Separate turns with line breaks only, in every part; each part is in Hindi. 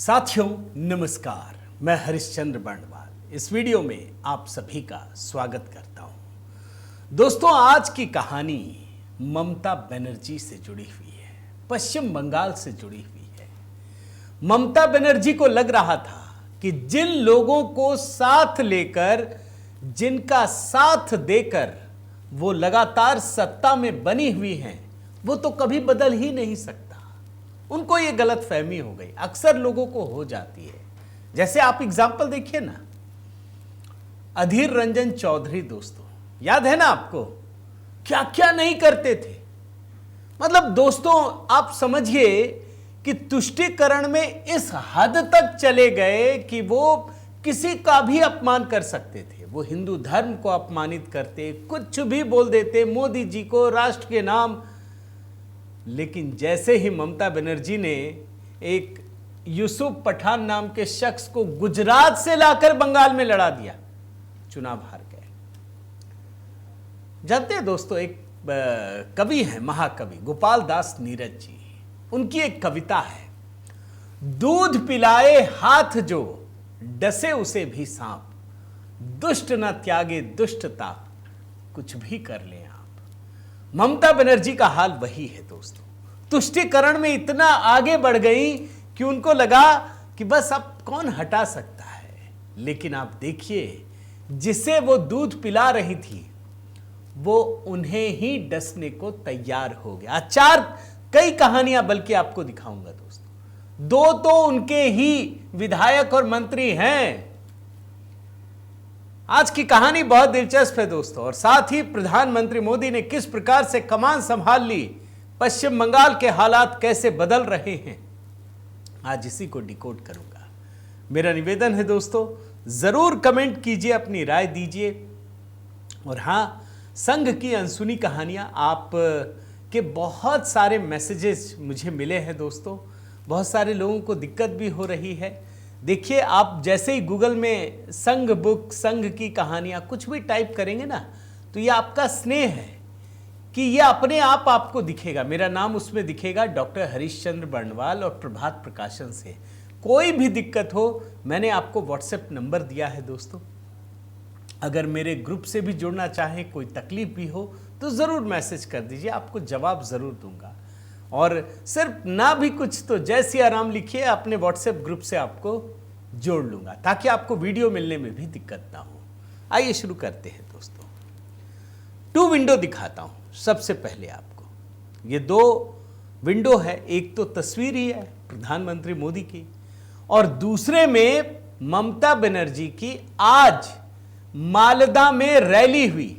साथियों नमस्कार, मैं हरिश्चंद्र बर्णवाल इस वीडियो में आप सभी का स्वागत करता हूं। दोस्तों, आज की कहानी ममता बनर्जी से जुड़ी हुई है, पश्चिम बंगाल से जुड़ी हुई है। ममता बनर्जी को लग रहा था कि जिन लोगों को साथ लेकर, जिनका साथ देकर वो लगातार सत्ता में बनी हुई हैं, वो तो कभी बदल ही नहीं सकता। उनको ये गलत फहमी हो गई, अक्सर लोगों को हो जाती है। जैसे आप एग्जाम्पल देखिए ना, अधीर रंजन चौधरी, दोस्तों याद है ना आपको, क्या क्या नहीं करते थे। मतलब दोस्तों, आप समझिए कि तुष्टीकरण में इस हद तक चले गए कि वो किसी का भी अपमान कर सकते थे। वो हिंदू धर्म को अपमानित करते, कुछ भी बोल देते, मोदी जी को, राष्ट्र के नाम। लेकिन जैसे ही ममता बनर्जी ने एक यूसुफ पठान नाम के शख्स को गुजरात से लाकर बंगाल में लड़ा दिया, चुनाव हार गए। जानते हैं दोस्तों, एक कवि हैं, महाकवि गोपाल दास नीरज जी, उनकी एक कविता है, दूध पिलाए हाथ जो डसे उसे भी सांप, दुष्ट न त्यागे दुष्टता, कुछ भी कर ले। ममता बनर्जी का हाल वही है दोस्तों। तुष्टीकरण में इतना आगे बढ़ गई कि उनको लगा कि बस अब कौन हटा सकता है। लेकिन आप देखिए, जिसे वो दूध पिला रही थी वो उन्हें ही डसने को तैयार हो गया। चार कई कहानियां बल्कि आपको दिखाऊंगा दोस्तों। दो तो उनके ही विधायक और मंत्री हैं। आज की कहानी बहुत दिलचस्प है दोस्तों, और साथ ही प्रधानमंत्री मोदी ने किस प्रकार से कमान संभाल ली, पश्चिम बंगाल के हालात कैसे बदल रहे हैं, आज इसी को डिकोड करूंगा। मेरा निवेदन है दोस्तों, जरूर कमेंट कीजिए, अपनी राय दीजिए। और हां, संघ की अनसुनी कहानियां, आप के बहुत सारे मैसेजेस मुझे मिले हैं दोस्तों। बहुत सारे लोगों को दिक्कत भी हो रही है। देखिए, आप जैसे ही गूगल में संघ बुक, संघ की कहानियां कुछ भी टाइप करेंगे ना, तो ये आपका स्नेह है कि ये अपने आप आपको दिखेगा। मेरा नाम उसमें दिखेगा, डॉक्टर हरिश्चंद्र बर्णवाल, और प्रभात प्रकाशन से। कोई भी दिक्कत हो, मैंने आपको व्हाट्सएप नंबर दिया है दोस्तों। अगर मेरे ग्रुप से भी जुड़ना चाहें, कोई तकलीफ भी हो तो ज़रूर मैसेज कर दीजिए, आपको जवाब ज़रूर दूंगा। और सिर्फ ना भी कुछ तो जय सिया राम लिखिए, अपने व्हाट्सएप ग्रुप से आपको जोड़ लूंगा, ताकि आपको वीडियो मिलने में भी दिक्कत ना हो। आइए शुरू करते हैं दोस्तों। 2 विंडो दिखाता हूं सबसे पहले आपको। ये 2 विंडो है, एक तो तस्वीर ही है प्रधानमंत्री मोदी की, और दूसरे में ममता बनर्जी की आज मालदा में रैली हुई।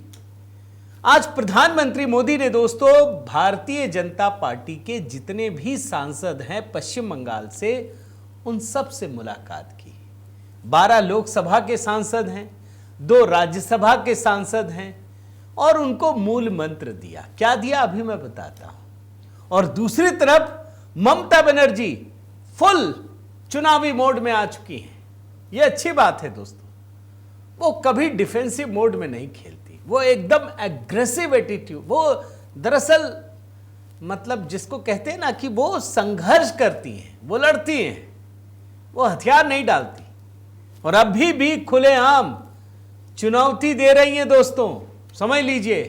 आज प्रधानमंत्री मोदी ने दोस्तों भारतीय जनता पार्टी के जितने भी सांसद हैं पश्चिम बंगाल से, उन सब से मुलाकात की। 12 लोकसभा के सांसद हैं, 2 राज्यसभा के सांसद हैं, और उनको मूल मंत्र दिया। क्या दिया अभी मैं बताता हूं। और दूसरी तरफ ममता बनर्जी फुल चुनावी मोड में आ चुकी हैं। यह अच्छी बात है दोस्तों। वो कभी डिफेंसिव मोड में नहीं खेलती, वो एकदम एग्रेसिव एटीट्यूड। वो दरअसल मतलब जिसको कहते हैं ना कि वो संघर्ष करती हैं, वो लड़ती हैं, वो हथियार नहीं डालती। और अभी भी खुलेआम चुनौती दे रही हैं दोस्तों, समझ लीजिए।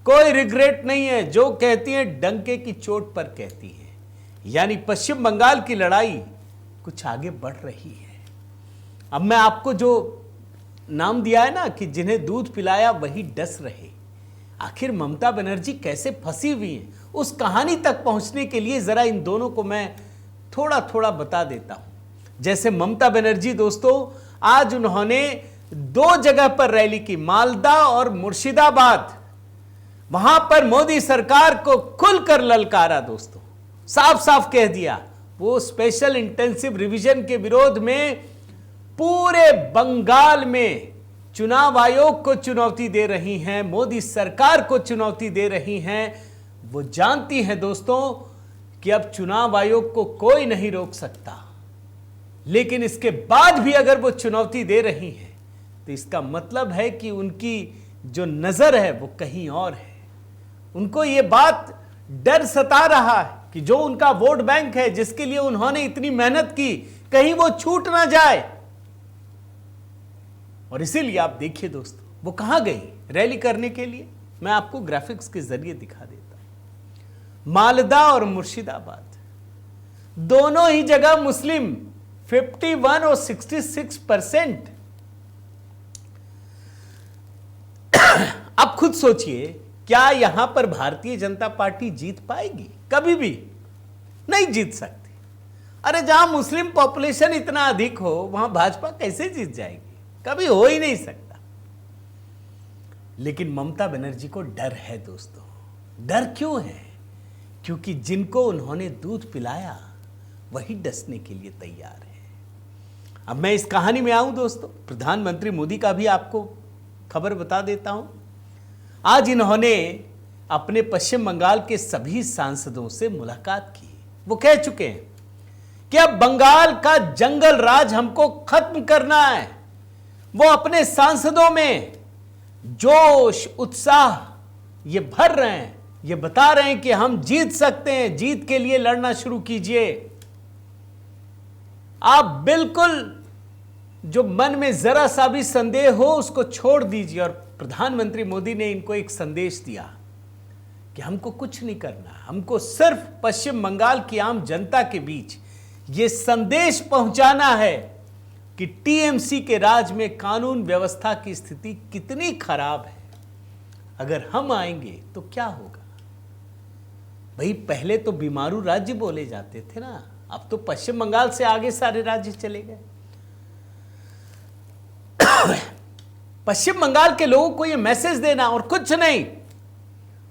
कोई रिग्रेट नहीं है, जो कहती हैं डंके की चोट पर कहती हैं। यानी पश्चिम बंगाल की लड़ाई कुछ आगे बढ़ रही है। अब मैं आपको जो नाम दिया है ना कि जिन्हें दूध पिलाया वही डस रहे, आखिर ममता बनर्जी कैसे फंसी हुई हैं, उस कहानी तक पहुंचने के लिए जरा इन दोनों को मैं थोड़ा थोड़ा बता देता हूं। जैसे ममता बनर्जी दोस्तों, आज उन्होंने 2 जगह पर रैली की, मालदा और मुर्शिदाबाद। वहां पर मोदी सरकार को खुलकर ललकारा दोस्तों, साफ साफ कह दिया। वो स्पेशल इंटेंसिव रिवीजन के विरोध में पूरे बंगाल में चुनाव आयोग को चुनौती दे रही हैं, मोदी सरकार को चुनौती दे रही हैं। वो जानती हैं दोस्तों कि अब चुनाव आयोग को कोई नहीं रोक सकता। लेकिन इसके बाद भी अगर वो चुनौती दे रही हैं, तो इसका मतलब है कि उनकी जो नजर है वो कहीं और है। उनको ये बात डर सता रहा है कि जो उनका वोट बैंक है, जिसके लिए उन्होंने इतनी मेहनत की, कहीं वो छूट ना जाए। और इसीलिए आप देखिए दोस्तों, वो कहां गई रैली करने के लिए, मैं आपको ग्राफिक्स के जरिए दिखा देता हूं। मालदा और मुर्शिदाबाद दोनों ही जगह मुस्लिम 51 और 66%। अब खुद सोचिए, क्या यहां पर भारतीय जनता पार्टी जीत पाएगी? कभी भी नहीं जीत सकती। अरे जहां मुस्लिम पॉपुलेशन इतना अधिक हो वहां भाजपा कैसे जीत जाएगी? कभी हो ही नहीं सकता। लेकिन ममता बनर्जी को डर है दोस्तों। डर क्यों है? क्योंकि जिनको उन्होंने दूध पिलाया वही डसने के लिए तैयार है। अब मैं इस कहानी में आऊं दोस्तों, प्रधानमंत्री मोदी का भी आपको खबर बता देता हूं। आज इन्होंने अपने पश्चिम बंगाल के सभी सांसदों से मुलाकात की। वो कह चुके हैं कि अब बंगाल का जंगल राज हमको खत्म करना है। वो अपने सांसदों में जोश उत्साह ये भर रहे हैं, ये बता रहे हैं कि हम जीत सकते हैं, जीत के लिए लड़ना शुरू कीजिए। आप बिल्कुल जो मन में जरा सा भी संदेह हो उसको छोड़ दीजिए। और प्रधानमंत्री मोदी ने इनको एक संदेश दिया कि हमको कुछ नहीं करना, हमको सिर्फ पश्चिम बंगाल की आम जनता के बीच यह संदेश पहुंचाना है कि टीएमसी के राज में कानून व्यवस्था की स्थिति कितनी खराब है। अगर हम आएंगे तो क्या होगा? भाई पहले तो बीमारू राज्य बोले जाते थे ना, अब तो पश्चिम बंगाल से आगे सारे राज्य चले गए। पश्चिम बंगाल के लोगों को यह मैसेज देना और कुछ नहीं,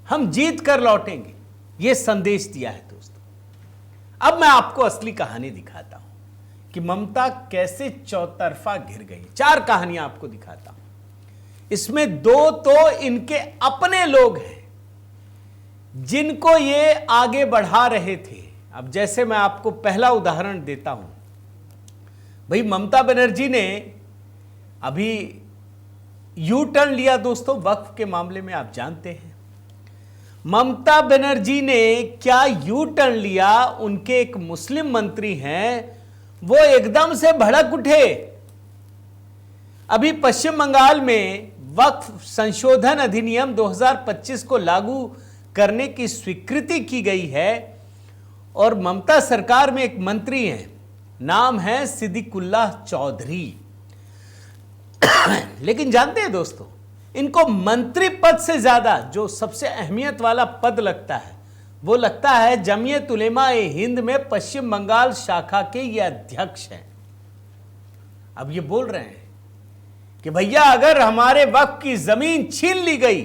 हम जीत कर लौटेंगे, यह संदेश दिया है दोस्तों। अब मैं आपको असली कहानी दिखाता हूं कि ममता कैसे चौतरफा घिर गई। 4 कहानियां आपको दिखाता हूं। इसमें 2 तो इनके अपने लोग हैं जिनको ये आगे बढ़ा रहे थे। अब जैसे मैं आपको पहला उदाहरण देता हूं, भाई ममता बनर्जी ने अभी यू टर्न लिया दोस्तों वक्फ के मामले में। आप जानते हैं ममता बनर्जी ने क्या यू टर्न लिया। उनके एक मुस्लिम मंत्री हैं, वो एकदम से भड़क उठे। अभी पश्चिम बंगाल में वक्फ संशोधन अधिनियम 2025 को लागू करने की स्वीकृति की गई है और ममता सरकार में एक मंत्री हैं, नाम है सिद्दीकुल्लाह चौधरी। लेकिन जानते हैं दोस्तों, इनको मंत्री पद से ज्यादा जो सबसे अहमियत वाला पद लगता है वो लगता है जमीयत उलेमा ए हिंद में पश्चिम बंगाल शाखा के ये अध्यक्ष हैं। अब ये बोल रहे हैं कि भैया अगर हमारे वक्फ की जमीन छीन ली गई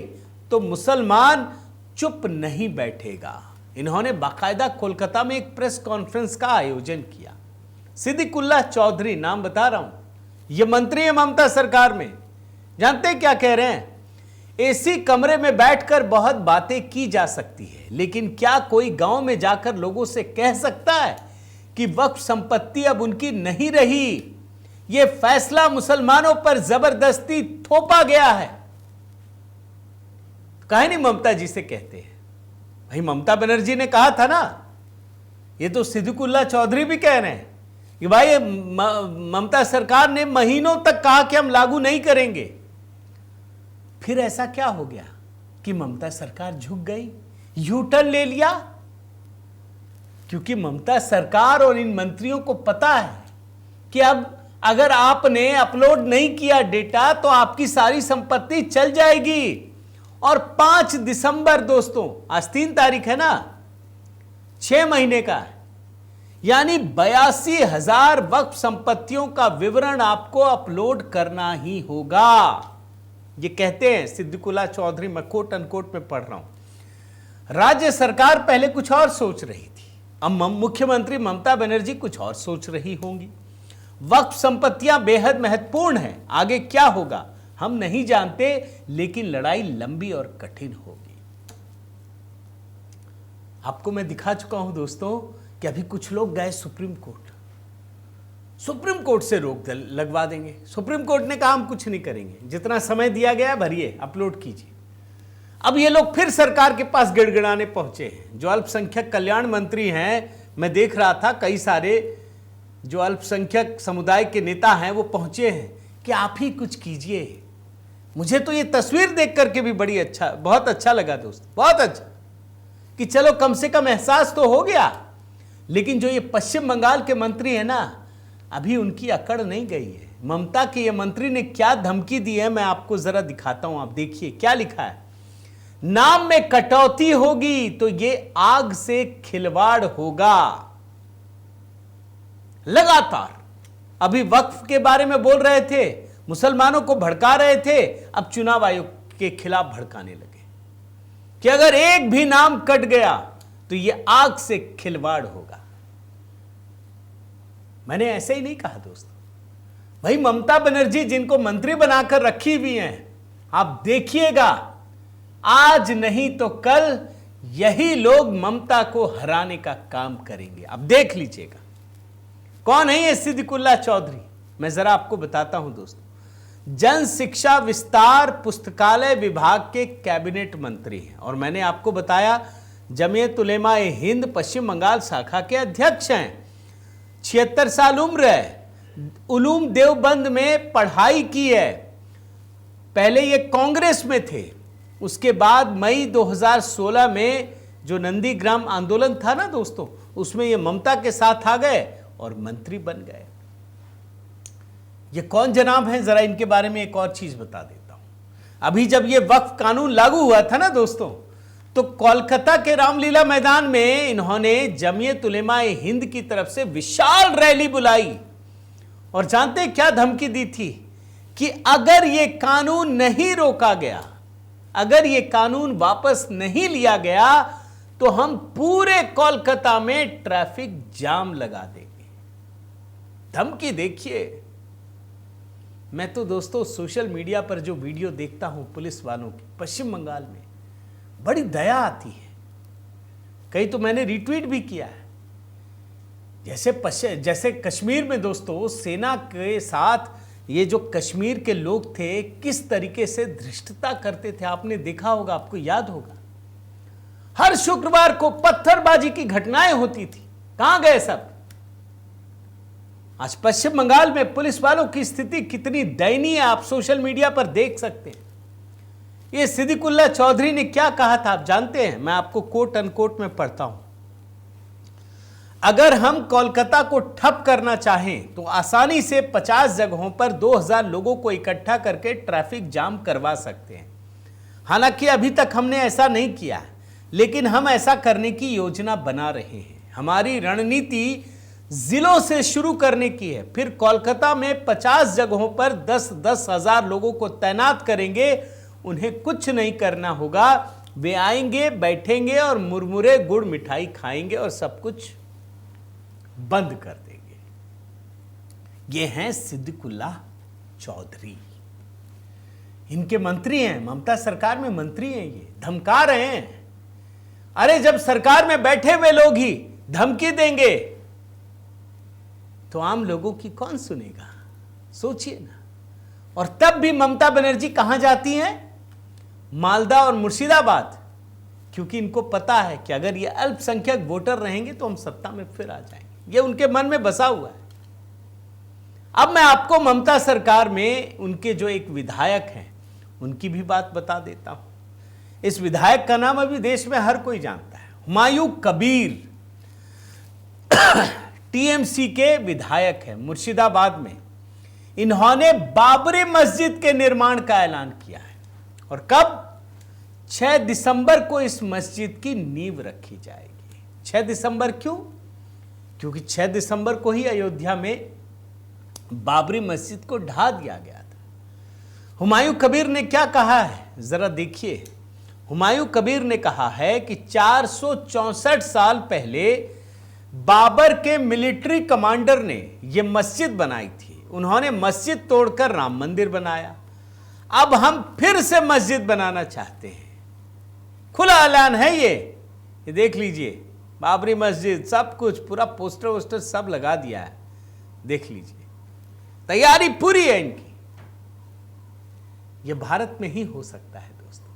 तो मुसलमान चुप नहीं बैठेगा। इन्होंने बाकायदा कोलकाता में एक प्रेस कॉन्फ्रेंस का आयोजन किया। सिद्दीकुल्लाह चौधरी नाम बता रहा हूं, ये मंत्री है ममता सरकार में। जानते हैं क्या कह रहे हैं? एसी कमरे में बैठकर बहुत बातें की जा सकती है, लेकिन क्या कोई गांव में जाकर लोगों से कह सकता है कि वक्फ संपत्ति अब उनकी नहीं रही? यह फैसला मुसलमानों पर जबरदस्ती थोपा गया है। कहे नहीं ममता जी से कहते हैं। भाई ममता बनर्जी ने कहा था ना, ये तो सिद्दीकुल्लाह चौधरी भी कह रहे हैं कि भाई ममता सरकार ने महीनों तक कहा कि हम लागू नहीं करेंगे। फिर ऐसा क्या हो गया कि ममता सरकार झुक गई, यू टर्न ले लिया? क्योंकि ममता सरकार और इन मंत्रियों को पता है कि अब अगर आपने अपलोड नहीं किया डेटा तो आपकी सारी संपत्ति चल जाएगी। और 5 दिसंबर दोस्तों, आज 3 तारीख है ना, 6 महीने का है, यानी 82,000 वक्फ संपत्तियों का विवरण आपको अपलोड करना ही होगा। ये कहते हैं सिद्दीकुल्लाह चौधरी, मैं कोट अनकोट में पढ़ रहा हूं। राज्य सरकार पहले कुछ और सोच रही थी, अब मुख्यमंत्री ममता बनर्जी कुछ और सोच रही होंगी। वक्फ संपत्तियां बेहद महत्वपूर्ण हैं, आगे क्या होगा हम नहीं जानते, लेकिन लड़ाई लंबी और कठिन होगी। आपको मैं दिखा चुका हूं दोस्तों कि अभी कुछ लोग गए सुप्रीम कोर्ट से रोक लगवा देंगे। सुप्रीम कोर्ट ने कहा हम कुछ नहीं करेंगे, जितना समय दिया गया भरिए, अपलोड कीजिए। अब ये लोग फिर सरकार के पास गिड़गिड़ाने पहुंचे हैं। जो अल्पसंख्यक कल्याण मंत्री हैं, मैं देख रहा था कई सारे जो अल्पसंख्यक समुदाय के नेता हैं वो पहुंचे हैं कि आप ही कुछ कीजिए। मुझे तो ये तस्वीर देख करके भी बहुत अच्छा लगा दोस्तों, बहुत अच्छा कि चलो कम से कम एहसास तो हो गया। लेकिन जो ये पश्चिम बंगाल के मंत्री हैं ना, अभी उनकी अकड़ नहीं गई है। ममता के ये मंत्री ने क्या धमकी दी है, मैं आपको जरा दिखाता हूं। आप देखिए क्या लिखा है, नाम में कटौती होगी तो ये आग से खिलवाड़ होगा। लगातार अभी वक्फ के बारे में बोल रहे थे, मुसलमानों को भड़का रहे थे, अब चुनाव आयोग के खिलाफ भड़काने लगे कि अगर एक भी नाम कट गया तो यह आग से खिलवाड़ होगा। मैंने ऐसे ही नहीं कहा दोस्तों। भाई ममता बनर्जी जिनको मंत्री बनाकर रखी हुई हैं, आप देखिएगा आज नहीं तो कल यही लोग ममता को हराने का काम करेंगे। अब देख लीजिएगा कौन है ये सिद्दीकुल्लाह चौधरी। मैं जरा आपको बताता हूं दोस्तों, जन शिक्षा विस्तार पुस्तकालय विभाग के कैबिनेट मंत्री हैं और मैंने आपको बताया जमीयत उलेमा ए हिंद पश्चिम बंगाल शाखा के अध्यक्ष हैं। 76 साल उम्र है, उलूम देवबंद में पढ़ाई की है। पहले ये कांग्रेस में थे, उसके बाद मई 2016 में जो नंदीग्राम आंदोलन था ना दोस्तों, उसमें ये ममता के साथ आ गए और मंत्री बन गए। ये कौन जनाब हैं, जरा इनके बारे में एक और चीज बता देता हूं। अभी जब ये वक्फ कानून लागू हुआ था ना दोस्तों, तो कोलकाता के रामलीला मैदान में इन्होंने जमीयत उलेमा ए हिंद की तरफ से विशाल रैली बुलाई और जानते क्या धमकी दी थी कि अगर ये कानून नहीं रोका गया, अगर ये कानून वापस नहीं लिया गया तो हम पूरे कोलकाता में ट्रैफिक जाम लगा देंगे। धमकी देखिए। मैं तो दोस्तों सोशल मीडिया पर जो वीडियो देखता हूं पुलिस वालों की पश्चिम बंगाल में, बड़ी दया आती है। कई तो मैंने रिट्वीट भी किया है। जैसे कश्मीर में दोस्तों सेना के साथ ये जो कश्मीर के लोग थे किस तरीके से धृष्टता करते थे, आपने देखा होगा, आपको याद होगा। हर शुक्रवार को पत्थरबाजी की घटनाएं होती थी। कहां गए सब? आज पश्चिम बंगाल में पुलिस वालों की स्थिति कितनी दयनीय है, आप सोशल मीडिया पर देख सकते हैं। ये सिद्दीकुल्लाह चौधरी ने क्या कहा था आप जानते हैं? मैं आपको कोट अनकोट में पढ़ता हूं। अगर हम कोलकाता को ठप करना चाहें तो आसानी से 50 जगहों पर 2000 लोगों को इकट्ठा करके ट्रैफिक जाम करवा सकते हैं। हालांकि अभी तक हमने ऐसा नहीं किया है, लेकिन हम ऐसा करने की योजना बना रहे हैं। हमारी रणनीति जिलों से शुरू करने की है, फिर कोलकाता में 50 जगहों पर 10-10 हजार लोगों को तैनात करेंगे। उन्हें कुछ नहीं करना होगा, वे आएंगे, बैठेंगे और मुरमुरे गुड़ मिठाई खाएंगे और सब कुछ बंद कर देंगे। ये हैं सिद्दीकुल्लाह चौधरी, इनके मंत्री हैं, ममता सरकार में मंत्री हैं। ये धमका रहे हैं। अरे जब सरकार में बैठे हुए लोग ही धमकी देंगे तो आम लोगों की कौन सुनेगा? सोचिए ना। और तब भी ममता बनर्जी कहां जाती हैं? मालदा और मुर्शिदाबाद, क्योंकि इनको पता है कि अगर ये अल्पसंख्यक वोटर रहेंगे तो हम सत्ता में फिर आ जाएंगे। ये उनके मन में बसा हुआ है। अब मैं आपको ममता सरकार में उनके जो एक विधायक हैं उनकी भी बात बता देता हूं। इस विधायक का नाम अभी देश में हर कोई जानता है, हुमायूं कबीर। टीएमसी के विधायक हैं मुर्शिदाबाद में। इन्होंने बाबरी मस्जिद के निर्माण का ऐलान किया है और कब? 6 दिसंबर को इस मस्जिद की नींव रखी जाएगी। 6 दिसंबर क्यों? क्योंकि 6 दिसंबर को ही अयोध्या में बाबरी मस्जिद को ढा दिया गया था। हुमायूं कबीर ने क्या कहा है जरा देखिए। हुमायूं कबीर ने कहा है कि 464 साल पहले बाबर के मिलिट्री कमांडर ने यह मस्जिद बनाई थी। उन्होंने मस्जिद तोड़कर राम मंदिर बनाया। अब हम फिर से मस्जिद बनाना चाहते हैं। खुला ऐलान है ये देख लीजिए। बाबरी मस्जिद सब कुछ, पूरा पोस्टर वोस्टर सब लगा दिया है, देख लीजिए। तैयारी पूरी है इनकी। यह भारत में ही हो सकता है दोस्तों।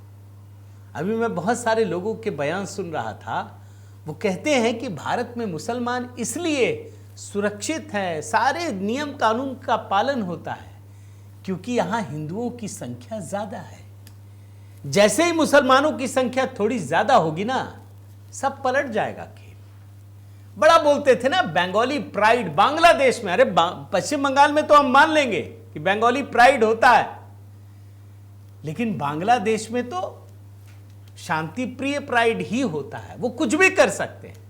अभी मैं बहुत सारे लोगों के बयान सुन रहा था, वो कहते हैं कि भारत में मुसलमान इसलिए सुरक्षित है, सारे नियम कानून का पालन होता है, क्योंकि यहां हिंदुओं की संख्या ज्यादा है। जैसे ही मुसलमानों की संख्या थोड़ी ज्यादा होगी ना, सब पलट जाएगा खेल। बड़ा बोलते थे ना बंगाली प्राइड बांग्लादेश में, अरे पश्चिम बंगाल में तो हम मान लेंगे कि बंगाली प्राइड होता है, लेकिन बांग्लादेश में तो शांति प्रिय प्राइड ही होता है। वो कुछ भी कर सकते हैं।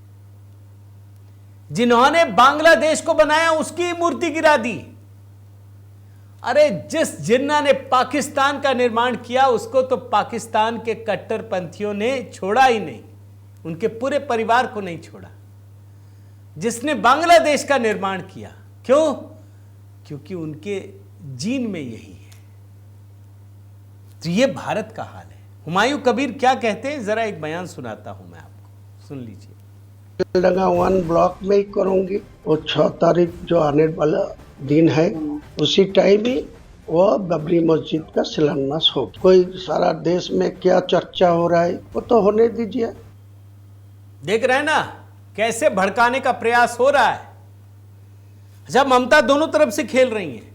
जिन्होंने बांग्लादेश को बनाया उसकी मूर्ति गिरा दी। अरे जिस जिन्ना ने पाकिस्तान का निर्माण किया उसको तो पाकिस्तान के कट्टरपंथियों ने छोड़ा ही नहीं, उनके पूरे परिवार को नहीं छोड़ा। जिसने बांग्लादेश का निर्माण किया, क्यों? क्योंकि उनके जीन में यही है। तो ये भारत का हाल है। हुमायूं कबीर क्या कहते हैं, जरा एक बयान सुनाता हूं मैं आपको, सुन लीजिए।
लगा 1 ब्लॉक में ही करूंगी, वो 6 तारीख जो आने वाला दिन है उसी टाइम ही वो बाबरी मस्जिद का शिलान्यास हो। कोई सारा देश में क्या चर्चा हो रहा है वो तो होने दीजिए।
देख रहे हैं ना कैसे भड़काने का प्रयास हो रहा है। अच्छा, ममता दोनों तरफ से खेल रही है।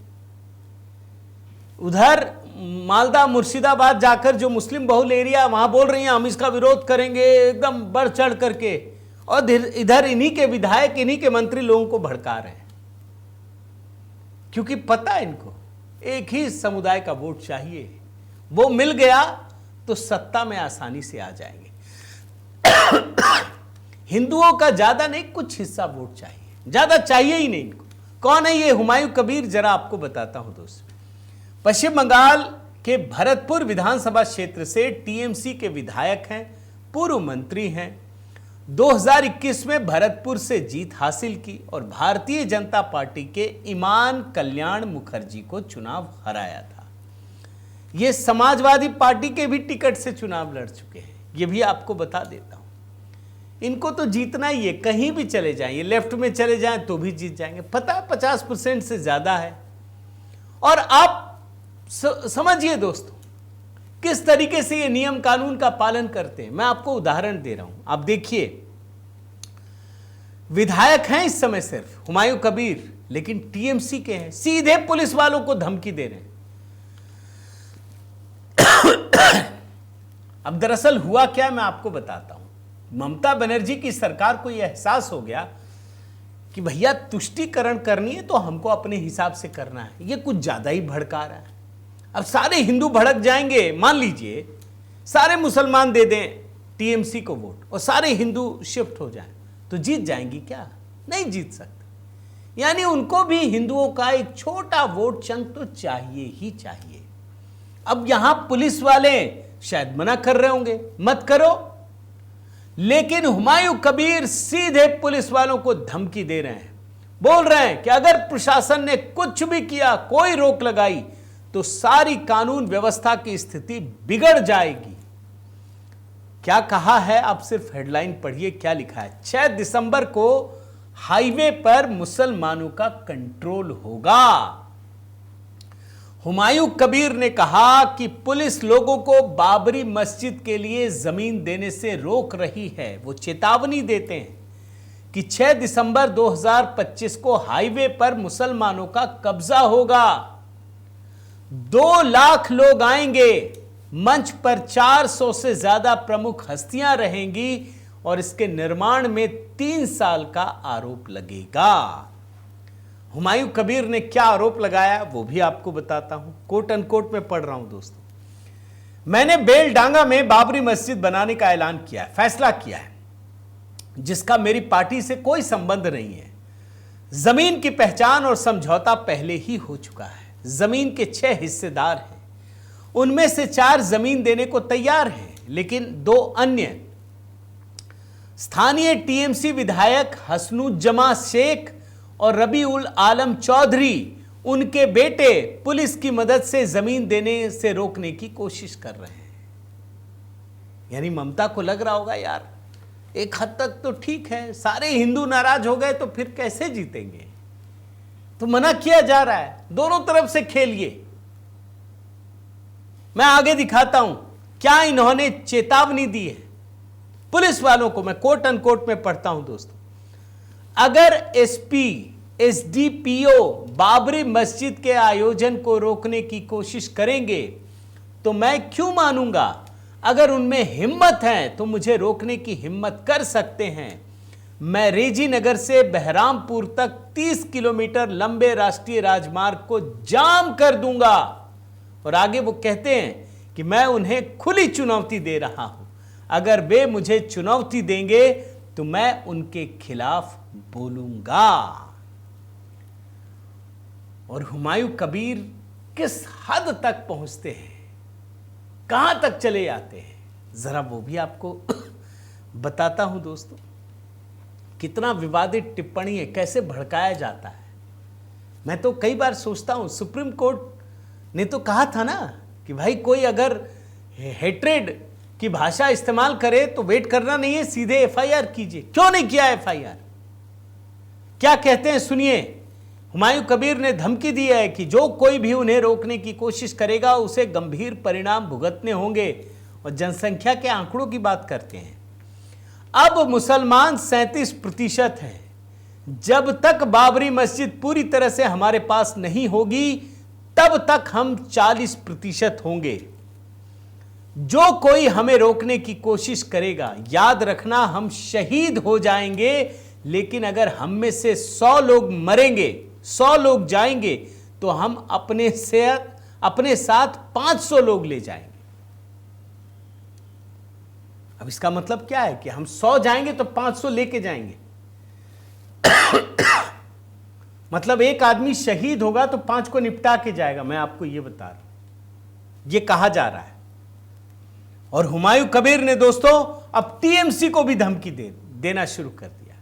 उधर मालदा मुर्शिदाबाद जाकर जो मुस्लिम बहुल एरिया वहां बोल रही हैं हम इसका विरोध करेंगे एकदम बढ़ चढ़ करके, और इधर इन्हीं के विधायक इन्हीं के मंत्री लोगों को भड़का रहे हैं, क्योंकि पता है इनको एक ही समुदाय का वोट चाहिए। वो मिल गया तो सत्ता में आसानी से आ जाएंगे। हिंदुओं का ज्यादा नहीं, कुछ हिस्सा वोट चाहिए, ज्यादा चाहिए ही नहीं इनको। कौन है ये हुमायूं कबीर, जरा आपको बताता हूं दोस्त। पश्चिम बंगाल के भरतपुर विधानसभा क्षेत्र से टीएमसी के विधायक हैं, पूर्व मंत्री हैं। 2021 में भरतपुर से जीत हासिल की और भारतीय जनता पार्टी के ईमान कल्याण मुखर्जी को चुनाव हराया था। ये समाजवादी पार्टी के भी टिकट से चुनाव लड़ चुके हैं, ये भी आपको बता देता हूं। इनको तो जीतना ही है, कहीं भी चले जाएं, ये लेफ्ट में चले जाएं तो भी जीत जाएंगे। पता है 50% से ज्यादा है। और आप समझिए दोस्तों किस तरीके से ये नियम कानून का पालन करते हैं। मैं आपको उदाहरण दे रहा हूं, आप देखिए। विधायक हैं इस समय सिर्फ हुमायूं कबीर, लेकिन टीएमसी के हैं, सीधे पुलिस वालों को धमकी दे रहे हैं। अब दरअसल हुआ क्या, मैं आपको बताता हूं। ममता बनर्जी की सरकार को यह एहसास हो गया कि भैया तुष्टीकरण करनी है तो हमको अपने हिसाब से करना है, ये कुछ ज्यादा ही भड़का रहा है। अब सारे हिंदू भड़क जाएंगे, मान लीजिए सारे मुसलमान दे दें टीएमसी को वोट और सारे हिंदू शिफ्ट हो जाएं, तो जीत जाएंगी क्या? नहीं जीत सकते। यानी उनको भी हिंदुओं का एक छोटा वोट चंक तो चाहिए ही चाहिए। अब यहां पुलिस वाले शायद मना कर रहे होंगे मत करो, लेकिन हुमायूं कबीर सीधे पुलिस वालों को धमकी दे रहे हैं, बोल रहे हैं कि अगर प्रशासन ने कुछ भी किया, कोई रोक लगाई, तो सारी कानून व्यवस्था की स्थिति बिगड़ जाएगी। क्या कहा है, आप सिर्फ हेडलाइन पढ़िए क्या लिखा है। 6 दिसंबर को हाईवे पर मुसलमानों का कंट्रोल होगा। हुमायूं कबीर ने कहा कि पुलिस लोगों को बाबरी मस्जिद के लिए जमीन देने से रोक रही है। वो चेतावनी देते हैं कि 6 दिसंबर 2025 को हाईवे पर मुसलमानों का कब्जा होगा। 2 लाख लोग आएंगे, मंच पर 400 से ज्यादा प्रमुख हस्तियां रहेंगी और इसके निर्माण में 3 साल का आरोप लगेगा। हुमायूं कबीर ने क्या आरोप लगाया वो भी आपको बताता हूं, कोट अनकोट में पढ़ रहा हूं दोस्तों। मैंने बेलडांगा में बाबरी मस्जिद बनाने का ऐलान किया है, फैसला किया है, जिसका मेरी पार्टी से कोई संबंध नहीं है। जमीन की पहचान और समझौता पहले ही हो चुका है। जमीन के 6 हिस्सेदार हैं, उनमें से 4 जमीन देने को तैयार हैं, लेकिन 2 अन्य स्थानीय टीएमसी विधायक हसनुज्जमा शेख और रबी उल आलम चौधरी, उनके बेटे, पुलिस की मदद से जमीन देने से रोकने की कोशिश कर रहे हैं। यानी ममता को लग रहा होगा यार एक हद तक तो ठीक है, सारे हिंदू नाराज हो गए तो फिर कैसे जीतेंगे, तो मना किया जा रहा है। दोनों तरफ से खेलिए। मैं आगे दिखाता हूं क्या इन्होंने चेतावनी दी है पुलिस वालों को। मैं कोट अनकोट में पढ़ता हूं दोस्तों। अगर एसपी एसडीपीओ बाबरी मस्जिद के आयोजन को रोकने की कोशिश करेंगे तो मैं क्यों मानूंगा? अगर उनमें हिम्मत है तो मुझे रोकने की हिम्मत कर सकते हैं। मैं रेजी नगर से बहरामपुर तक 30 किलोमीटर लंबे राष्ट्रीय राजमार्ग को जाम कर दूंगा। और आगे वो कहते हैं कि मैं उन्हें खुली चुनौती दे रहा हूं, अगर वे मुझे चुनौती देंगे तो मैं उनके खिलाफ बोलूंगा। और हुमायूं कबीर किस हद तक पहुंचते हैं, कहां तक चले जाते हैं, जरा वो भी आपको बताता हूं दोस्तों। कितना विवादित टिप्पणी है, कैसे भड़काया जाता है। मैं तो कई बार सोचता हूं, सुप्रीम कोर्ट ने तो कहा था ना कि भाई कोई अगर हेट्रेड की भाषा इस्तेमाल करे तो वेट करना नहीं है, सीधे एफआईआर कीजिए। क्यों नहीं किया एफआईआर? क्या कहते हैं सुनिए। हुमायूं कबीर ने धमकी दी है कि जो कोई भी उन्हें रोकने की कोशिश करेगा उसे गंभीर परिणाम भुगतने होंगे। और जनसंख्या के आंकड़ों की बात करते हैं। अब मुसलमान 37% हैं। जब तक बाबरी मस्जिद पूरी तरह से हमारे पास नहीं होगी तब तक हम 40% होंगे। जो कोई हमें रोकने की कोशिश करेगा, याद रखना हम शहीद हो जाएंगे, लेकिन अगर हम में से 100 लोग मरेंगे, 100 लोग जाएंगे तो हम अपने साथ 500 लोग ले जाएंगे। अब इसका मतलब क्या है कि हम 100 जाएंगे तो 500 लेके जाएंगे। मतलब एक आदमी शहीद होगा तो 5 को निपटा के जाएगा। मैं आपको यह बता रहा हूं, यह कहा जा रहा है। और हुमायूं कबीर ने दोस्तों अब टीएमसी को भी धमकी देना शुरू कर दिया।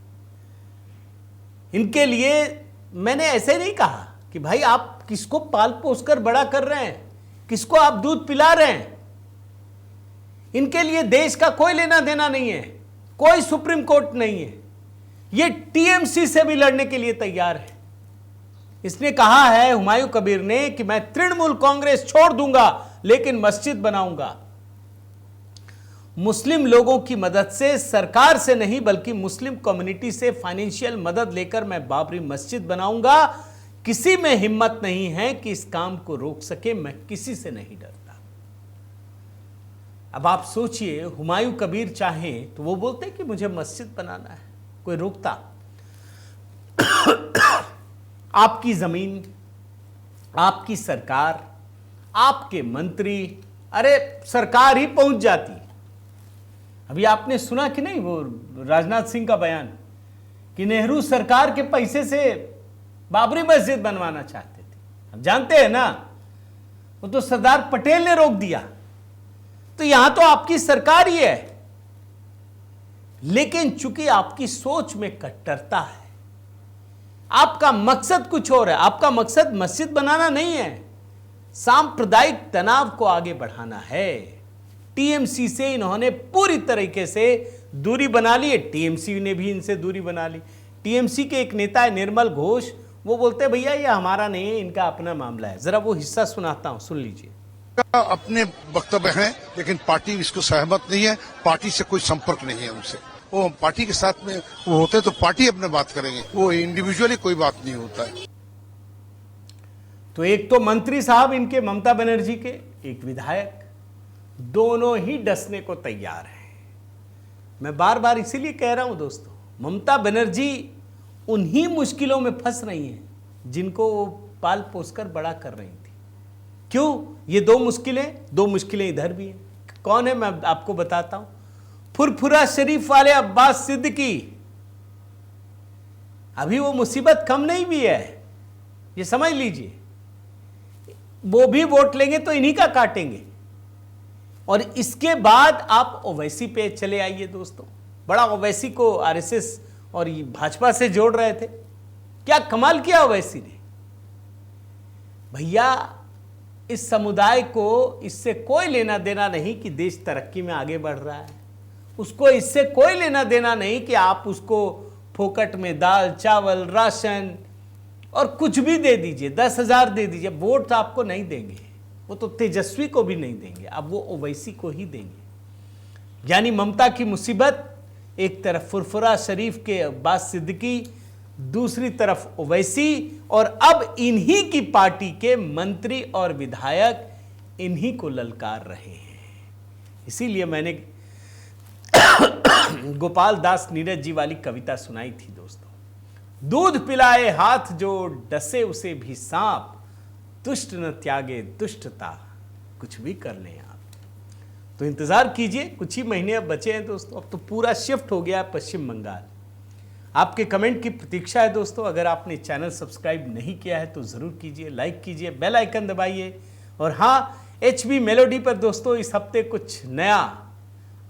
इनके लिए मैंने ऐसे नहीं कहा कि भाई आप किसको पाल पोस कर बड़ा कर रहे हैं, किसको आप दूध पिला रहे हैं। इनके लिए देश का कोई लेना देना नहीं है, कोई सुप्रीम कोर्ट नहीं है। ये टीएमसी से भी लड़ने के लिए तैयार है। इसने कहा है हुमायूं कबीर ने कि मैं तृणमूल कांग्रेस छोड़ दूंगा लेकिन मस्जिद बनाऊंगा। मुस्लिम लोगों की मदद से, सरकार से नहीं बल्कि मुस्लिम कम्युनिटी से फाइनेंशियल मदद लेकर मैं बाबरी मस्जिद बनाऊंगा। किसी में हिम्मत नहीं है कि इस काम को रोक सके। मैं किसी से नहीं डरता। अब आप सोचिए, हुमायूं कबीर चाहें तो वो बोलते कि मुझे मस्जिद बनाना है, कोई रोकता? आपकी जमीन, आपकी सरकार, आपके मंत्री, अरे सरकार ही पहुंच जाती। अभी आपने सुना कि नहीं वो राजनाथ सिंह का बयान कि नेहरू सरकार के पैसे से बाबरी मस्जिद बनवाना चाहते थे। अब जानते हैं ना, वो तो सरदार पटेल ने रोक दिया। तो यहां तो आपकी सरकार ही है, लेकिन चूंकि आपकी सोच में कट्टरता है, आपका मकसद कुछ और है। आपका मकसद मस्जिद बनाना नहीं है, सांप्रदायिक तनाव को आगे बढ़ाना है। टीएमसी से इन्होंने पूरी तरीके से दूरी बना ली है, टीएमसी ने भी इनसे दूरी बना ली। टीएमसी के एक नेता है निर्मल घोष, वो बोलते हैं भैया ये हमारा नहीं है, इनका अपना मामला है। जरा वो हिस्सा सुनाता हूं, सुन लीजिए।
अपने वक्तव्य हैं, लेकिन पार्टी इसको सहमत नहीं है। पार्टी से कोई संपर्क नहीं है उनसे। वो पार्टी के साथ में वो होते तो पार्टी अपने बात करेंगे, वो इंडिविजुअली कोई बात नहीं होता है।
तो एक तो मंत्री साहब इनके ममता बनर्जी के, एक विधायक, दोनों ही डसने को तैयार हैं। मैं बार बार इसीलिए कह रहा हूं दोस्तों, ममता बनर्जी उन्हीं मुश्किलों में फंस रही हैं जिनको वो पाल पोस कर बड़ा कर रही थी। क्यों? ये दो मुश्किलें इधर भी हैं। कौन है मैं आपको बताता हूं। फुरफुरा शरीफ वाले अब्बास सिद्दीकी, अभी वो मुसीबत कम नहीं भी है, ये समझ लीजिए। वो भी वोट लेंगे तो इन्हीं का काटेंगे। और इसके बाद आप ओवैसी पे चले आइए दोस्तों। बड़ा ओवैसी को आरएसएस और भाजपा से जोड़ रहे थे। क्या कमाल किया ओवैसी ने। भैया इस समुदाय को इससे कोई लेना देना नहीं कि देश तरक्की में आगे बढ़ रहा है। उसको इससे कोई लेना देना नहीं कि आप उसको फोकट में दाल चावल राशन और कुछ भी दे दीजिए, 10,000 दे दीजिए, वोट आपको नहीं देंगे। वो तो तेजस्वी को भी नहीं देंगे, अब वो ओवैसी को ही देंगे। यानी ममता की मुसीबत एक तरफ फुरफुरा शरीफ के अब्बास सिद्दीकी, दूसरी तरफ ओवैसी, और अब इन्हीं की पार्टी के मंत्री और विधायक इन्हीं को ललकार रहे हैं। इसीलिए मैंने गोपाल दास नीरज जी वाली कविता सुनाई थी दोस्तों। दूध पिलाए हाथ जो डसे उसे भी सांप, दुष्ट न त्यागे दुष्टता, कुछ भी कर लें आप। तो इंतजार कीजिए, कुछ ही महीने अब बचे हैं दोस्तों। अब तो पूरा शिफ्ट हो गया है पश्चिम बंगाल। आपके कमेंट की प्रतीक्षा है दोस्तों। अगर आपने चैनल सब्सक्राइब नहीं किया है तो जरूर कीजिए, लाइक कीजिए, बेल आइकन दबाइए। और हाँ, HB मेलोडी पर दोस्तों इस हफ्ते कुछ नया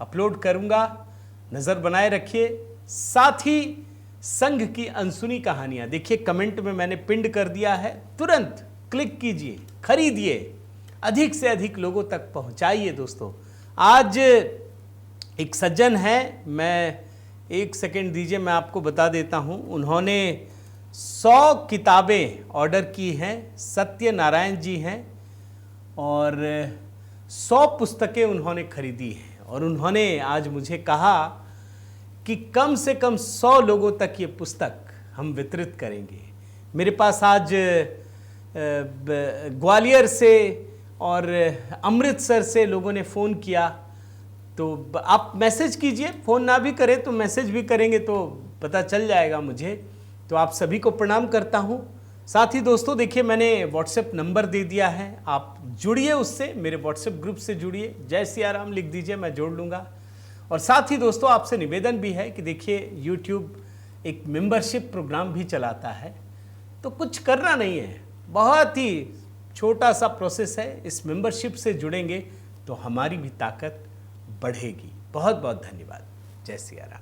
अपलोड करूंगा, नजर बनाए रखिए। साथ ही संघ की अनसुनी कहानियां देखिए, कमेंट में मैंने पिंड कर दिया है, तुरंत क्लिक कीजिए, खरीदिए, अधिक से अधिक लोगों तक पहुंचाइए दोस्तों। आज एक सज्जन है, मैं 1 सेकेंड दीजिए, मैं आपको बता देता हूं। उन्होंने 100 किताबें ऑर्डर की हैं, सत्यनारायण जी हैं, और 100 पुस्तकें उन्होंने खरीदी हैं। और उन्होंने आज मुझे कहा कि कम से कम 100 लोगों तक ये पुस्तक हम वितरित करेंगे। मेरे पास आज ग्वालियर से और अमृतसर से लोगों ने फ़ोन किया। तो आप मैसेज कीजिए, फ़ोन ना भी करें तो मैसेज भी करेंगे तो पता चल जाएगा मुझे। तो आप सभी को प्रणाम करता हूँ। साथ ही दोस्तों देखिए, मैंने व्हाट्सएप नंबर दे दिया है, आप जुड़िए उससे, मेरे व्हाट्सएप ग्रुप से जुड़िए, जय सिया राम लिख दीजिए, मैं जोड़ लूँगा। और साथ ही दोस्तों आपसे निवेदन भी है कि देखिए यूट्यूब एक मेंबरशिप प्रोग्राम भी चलाता है, तो कुछ करना नहीं है, बहुत ही छोटा सा प्रोसेस है। इस मेंबरशिप से जुड़ेंगे तो हमारी भी ताकत बढ़ेगी। बहुत बहुत धन्यवाद। जय सिया राम।